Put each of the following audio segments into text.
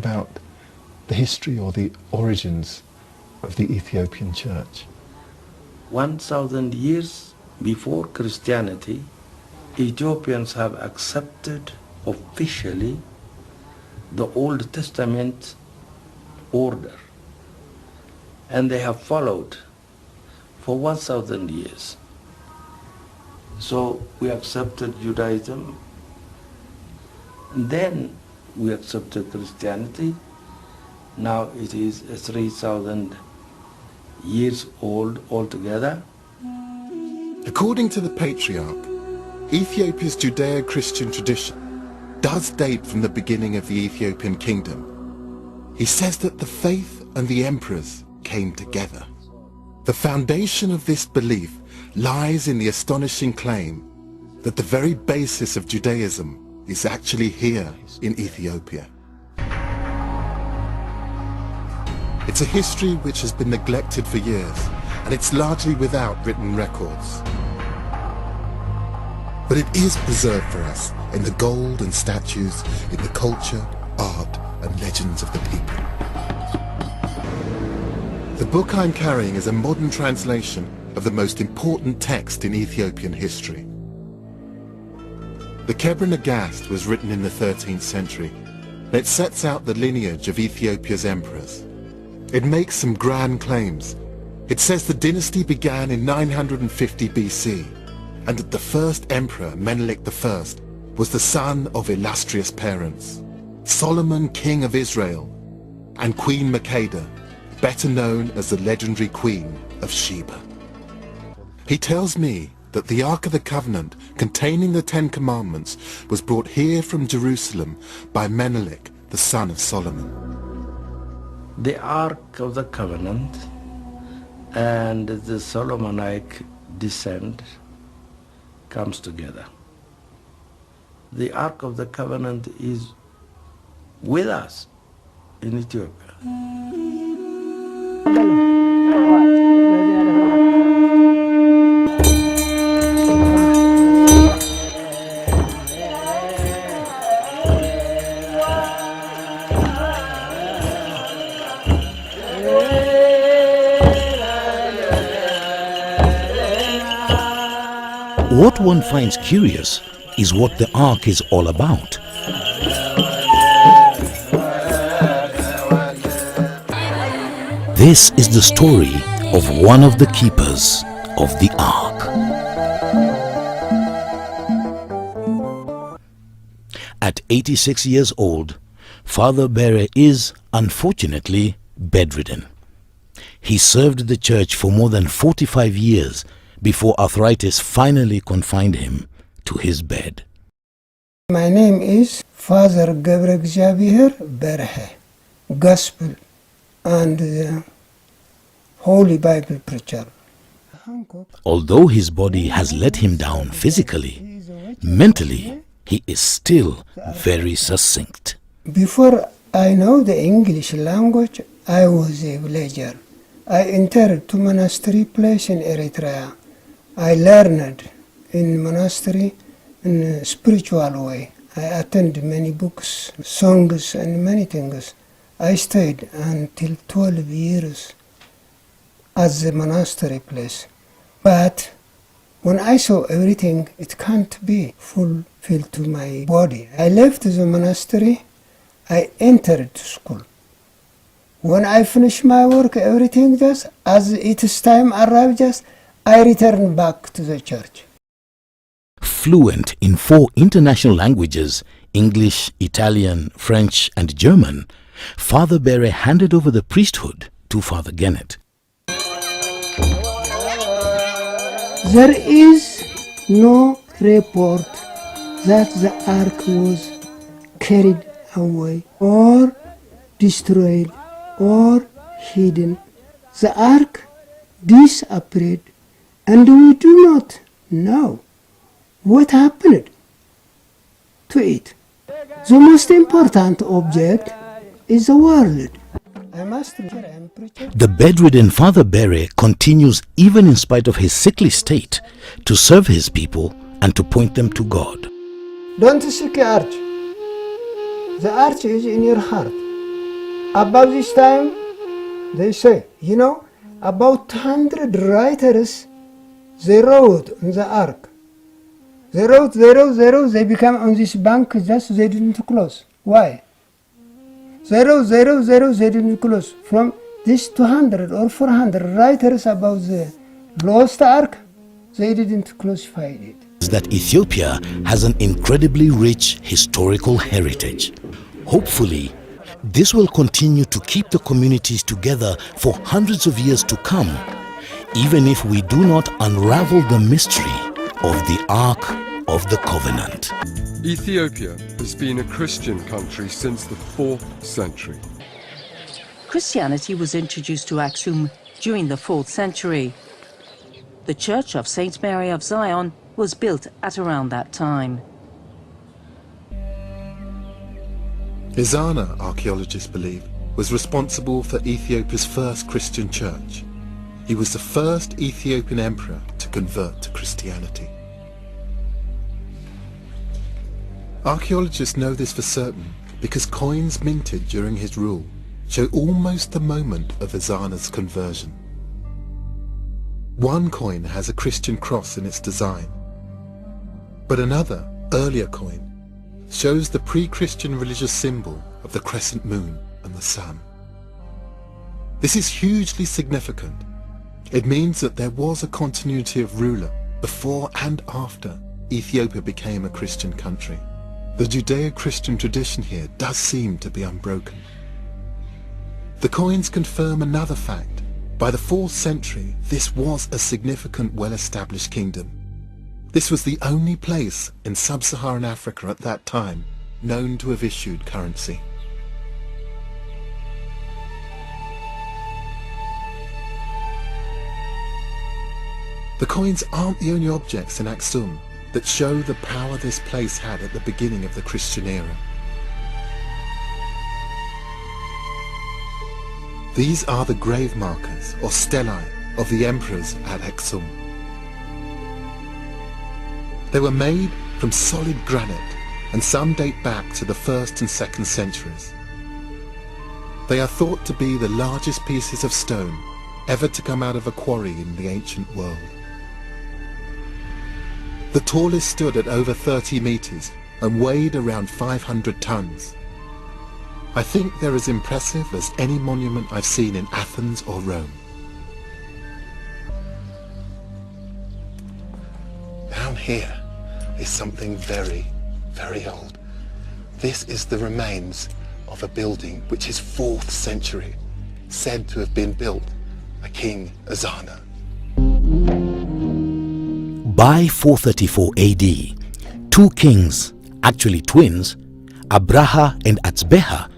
about the history or the origins of the Ethiopian Church. 1,000 years before Christianity, Ethiopians have accepted officially the Old Testament order, and they have followed for 1,000 years. So we accepted Judaism, then we accepted Christianity. Now it is 3,000 years old altogether. According to the patriarch, Ethiopia's Judeo-Christian tradition does date from the beginning of the Ethiopian kingdom. He says that the faith and the emperors came together. The foundation of this belief lies in the astonishing claim that the very basis of Judaism is actually here in Ethiopia. It's a history which has been neglected for years, and it's largely without written records. But it is preserved for us in the gold and statues, in the culture, art, and legends of the people. The book I'm carrying is a modern translation of the most important text in Ethiopian history. The Kebra Nagast was written in the 13th century, and it sets out the lineage of Ethiopia's emperors. It makes some grand claims. It says the dynasty began in 950 BC, and that the first emperor, Menelik I, was the son of illustrious parents, Solomon, king of Israel, and Queen Makeda, better known as the legendary Queen of Sheba. He tells me that the Ark of the Covenant containing the Ten Commandments was brought here from Jerusalem by Menelik, the son of Solomon. The Ark of the Covenant and the Solomonic descent comes together. The Ark of the Covenant is with us in Ethiopia. What one finds curious is what the Ark is all about. This is the story of one of the keepers of the Ark. At 86 years old, Father Bere is, unfortunately, bedridden. He served the church for more than 45 years before arthritis finally confined him to his bed. My name is Father Gebre Xavier Berhe, Gospel and Holy Bible preacher. Although his body has let him down physically, mentally he is still very succinct. Before I know the English language, I was a villager. I entered to monastery place in Eritrea. I learned in monastery in a spiritual way. I attended many books, songs, and many things. I stayed until 12 years at the monastery place. But when I saw everything, it can't be fulfilled to my body. I left the monastery. I entered school. When I finished my work, everything just as its time arrived, just I returned back to the church. Fluent in 4 international languages, English, Italian, French, and German, Father Bere handed over the priesthood to Father Gennett. There is no report that the ark was carried away or destroyed or hidden. The ark disappeared, and we do not know what happened to it. The most important object is the world. The bedridden Father Bere continues even in spite of his sickly state to serve his people and to point them to God. Don't seek the arch. The arch is in your heart. About this time, they say, you know, about 100 writers, they wrote on the ark. They wrote, they become on this bank, just they didn't close. Why? 0, they didn't close. From these 200 or 400 writers about the lost ark, they didn't classify it. That Ethiopia has an incredibly rich historical heritage. Hopefully, this will continue to keep the communities together for hundreds of years to come, even if we do not unravel the mystery of the Ark of the Covenant. Ethiopia has been a Christian country since the 4th century. Christianity was introduced to Aksum during the 4th century. The Church of St. Mary of Zion was built at around that time. Ezana, archaeologists believe, was responsible for Ethiopia's first Christian church. He was the first Ethiopian emperor to convert to Christianity. Archaeologists know this for certain because coins minted during his rule show almost the moment of Ezana's conversion. One coin has a Christian cross in its design, but another, earlier coin, shows the pre-Christian religious symbol of the crescent moon and the sun. This is hugely significant. It means that there was a continuity of ruler before and after Ethiopia became a Christian country. The Judeo-Christian tradition here does seem to be unbroken. The coins confirm another fact. By the 4th century, this was a significant, well-established kingdom. This was the only place in sub-Saharan Africa at that time known to have issued currency. The coins aren't the only objects in Aksum that show the power this place had at the beginning of the Christian era. These are the grave markers or stelae of the emperors at Aksum. They were made from solid granite and some date back to the 1st and 2nd centuries. They are thought to be the largest pieces of stone ever to come out of a quarry in the ancient world. The tallest stood at over 30 meters and weighed around 500 tons. I think they're as impressive as any monument I've seen in Athens or Rome. Down here is something very, very old. This is the remains of a building which is 4th century, said to have been built by King Ezana. By 434 AD, two kings, actually twins, Abraha and Atzbeha,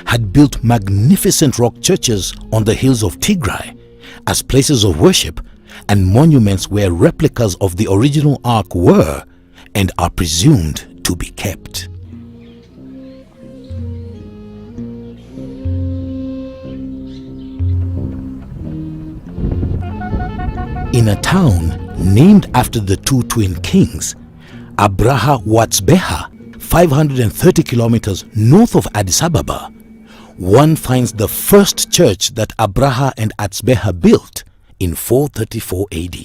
had built magnificent rock churches on the hills of Tigray as places of worship and monuments where replicas of the original ark were and are presumed to be kept. In a town named after the two twin kings, Abraha Watzbeha, 530 kilometers north of Addis Ababa, one finds the first church that Abraha and Atzbeha built in 434 AD.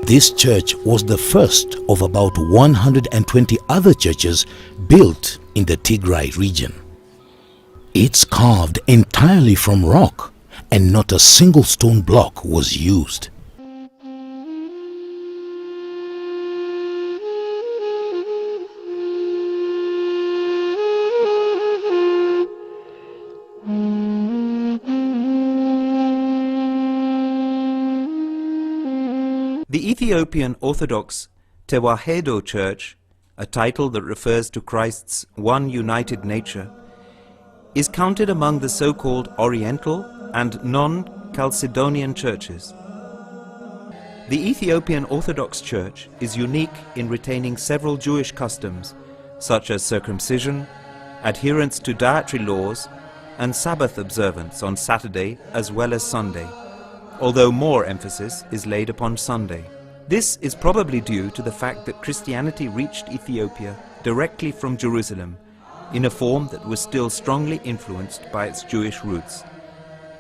This church was the first of about 120 other churches built in the Tigray region. It's carved entirely from rock, and not a single stone block was used. The Ethiopian Orthodox Tewahdo Church, a title that refers to Christ's one united nature, is counted among the so-called Oriental and non-Chalcedonian churches. The Ethiopian Orthodox Church is unique in retaining several Jewish customs, such as circumcision, adherence to dietary laws, and Sabbath observance on Saturday as well as Sunday, although more emphasis is laid upon Sunday. This is probably due to the fact that Christianity reached Ethiopia directly from Jerusalem in a form that was still strongly influenced by its Jewish roots.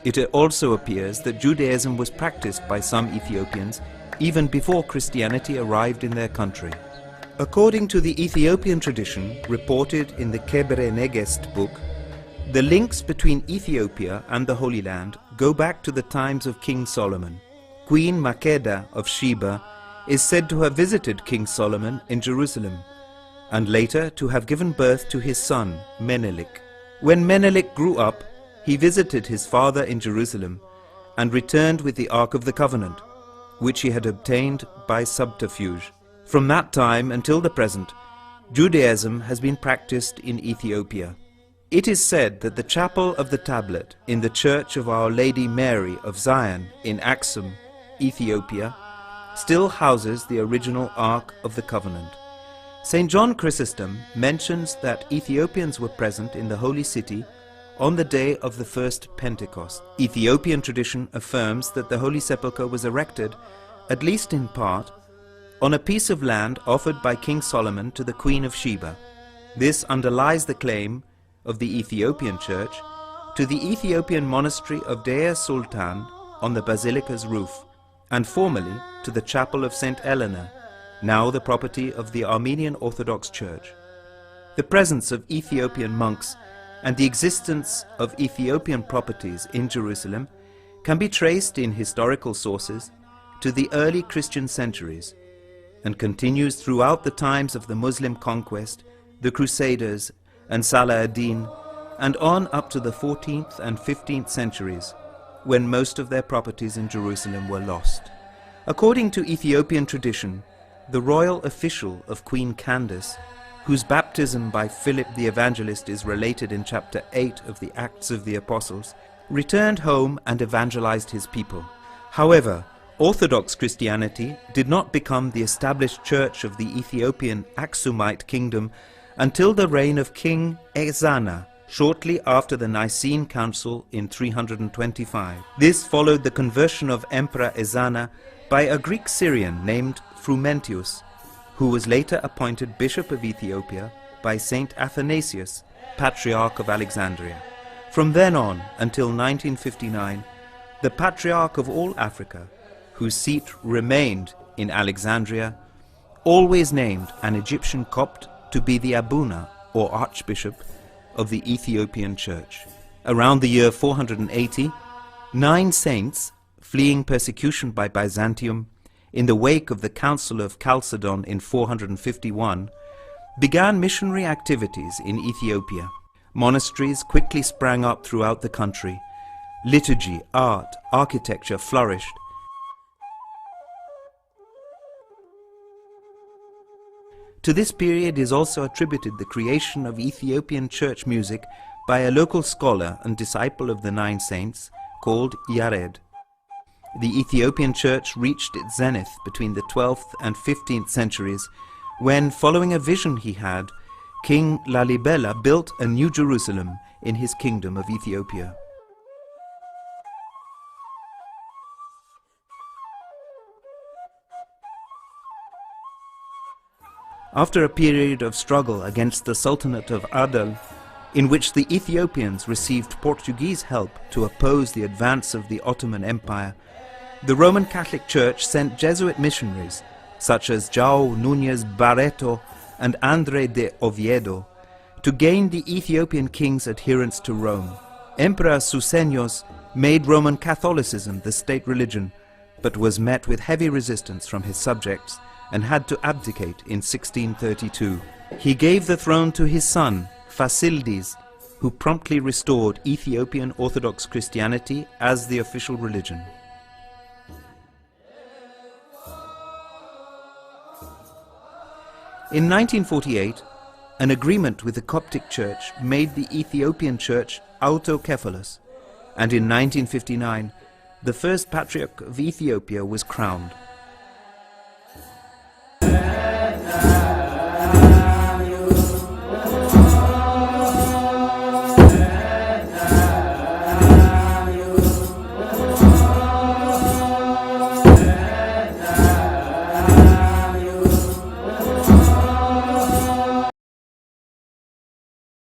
It also appears that Judaism was practiced by some Ethiopians even before Christianity arrived in their country. According to the Ethiopian tradition reported in the Kebre Negest book, the links between Ethiopia and the Holy Land go back to the times of King Solomon. Queen Makeda of Sheba is said to have visited King Solomon in Jerusalem, and later to have given birth to his son, Menelik. When Menelik grew up, he visited his father in Jerusalem and returned with the Ark of the Covenant, which he had obtained by subterfuge. From that time until the present, Judaism has been practiced in Ethiopia. It is said that the chapel of the tablet in the Church of Our Lady Mary of Zion in Aksum, Ethiopia, still houses the original Ark of the Covenant. St. John Chrysostom mentions that Ethiopians were present in the Holy City on the day of the first Pentecost. Ethiopian tradition affirms that the Holy Sepulchre was erected, at least in part, on a piece of land offered by King Solomon to the Queen of Sheba. This underlies the claim of the Ethiopian Church to the Ethiopian monastery of Deir Sultan on the basilica's roof, and formerly to the chapel of St. Eleanor, now the property of the Armenian Orthodox Church. The presence of Ethiopian monks and the existence of Ethiopian properties in Jerusalem can be traced in historical sources to the early Christian centuries, and continues throughout the times of the Muslim conquest, the Crusaders, and Salah ad-Din, and on up to the 14th and 15th centuries, when most of their properties in Jerusalem were lost. According to Ethiopian tradition, the royal official of Queen Candace, whose baptism by Philip the Evangelist is related in chapter 8 of the Acts of the Apostles, returned home and evangelized his people. However, Orthodox Christianity did not become the established church of the Ethiopian Aksumite kingdom until the reign of King Ezana, shortly after the Nicene Council in 325. This followed the conversion of Emperor Ezana by a Greek Syrian named Frumentius, who was later appointed Bishop of Ethiopia by Saint Athanasius, Patriarch of Alexandria. From then on until 1959, the Patriarch of all Africa, whose seat remained in Alexandria, always named an Egyptian Copt to be the Abuna, or Archbishop, of the Ethiopian Church. Around the year 480, 9 saints, fleeing persecution by Byzantium in the wake of the Council of Chalcedon in 451, began missionary activities in Ethiopia. Monasteries quickly sprang up throughout the country. Liturgy, art, architecture flourished. To this period is also attributed the creation of Ethiopian church music by a local scholar and disciple of the 9 saints called Yared. The Ethiopian church reached its zenith between the 12th and 15th centuries when, following a vision he had, King Lalibela built a new Jerusalem in his kingdom of Ethiopia. After a period of struggle against the Sultanate of Adal, in which the Ethiopians received Portuguese help to oppose the advance of the Ottoman Empire, the Roman Catholic Church sent Jesuit missionaries such as João Núñez Barreto and André de Oviedo to gain the Ethiopian king's adherence to Rome. Emperor Susenyos made Roman Catholicism the state religion, but was met with heavy resistance from his subjects and had to abdicate in 1632. He gave the throne to his son, Fasildes, who promptly restored Ethiopian Orthodox Christianity as the official religion. In 1948, an agreement with the Coptic Church made the Ethiopian Church autocephalous, and in 1959, the first Patriarch of Ethiopia was crowned.